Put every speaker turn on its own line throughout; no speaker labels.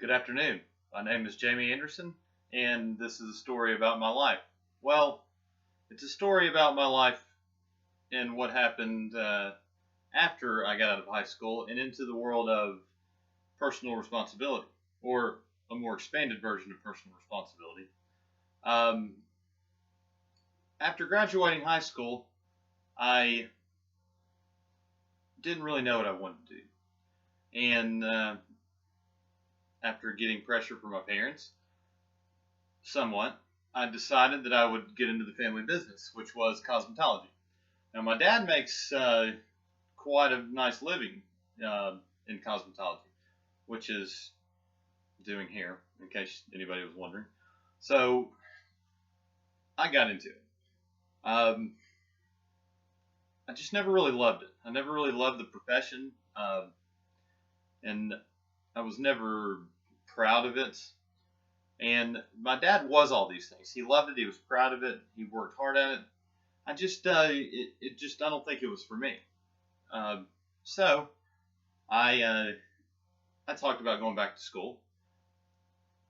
Good afternoon. My name is Jamie Anderson, and this is a story about my life. Well, it's a story about my life and what happened after I got out of high school and into the world of personal responsibility, or a more expanded version of personal responsibility. Um, After graduating high school, I didn't really know what I wanted to do. And after getting pressure from my parents, somewhat, I decided that I would get into the family business, which was cosmetology. Now, my dad makes quite a nice living in cosmetology, which is doing hair, in case anybody was wondering. So I got into it. Um, I just never really loved it. I never really loved the profession, and I was never proud of it. And my dad was all these things. He loved it. He was proud of it. He worked hard at it. I don't think it was for me. Um, so I talked about going back to school,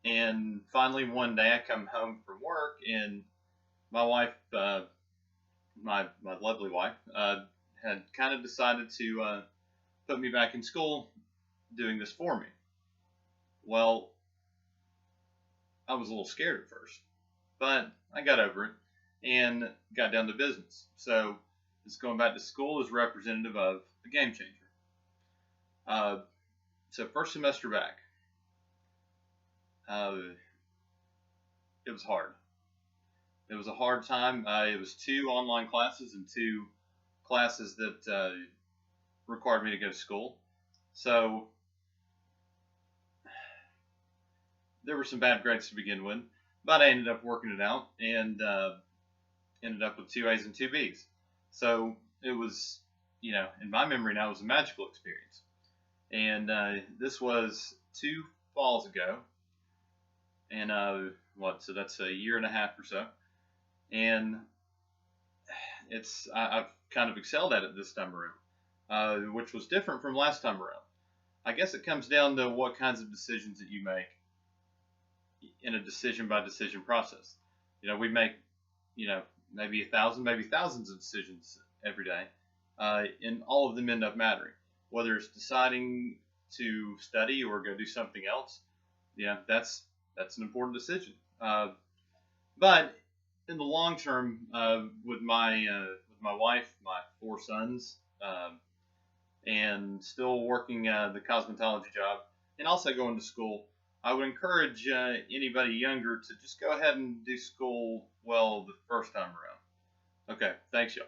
and finally one day I come home from work, and my wife, my lovely wife, had kind of decided to put me back in school, doing this for me. Well, I was a little scared at first, but I got over it and got down to business. So this going back to school is representative of a game changer. Uh, so first semester back, uh, it was hard. It was a hard time. It was two online classes and two classes that required me to go to school. So there were some bad grades to begin with, but I ended up working it out and ended up with two A's and two B's. So it was, in my memory now, it was a magical experience. And this was two falls ago, and what? So that's a year and a half or so, and I've kind of excelled at it this time around, which was different from last time around. I guess it comes down to what kinds of decisions that you make in a decision by decision process. We make, maybe a thousand, maybe thousands of decisions every day, and all of them end up mattering. Whether it's deciding to study or go do something else, that's an important decision. But in the long term, with my wife, my four sons, and still working the cosmetology job, and also going to school, I would encourage anybody younger to just go ahead and do school well the first time around. Okay, thanks, y'all.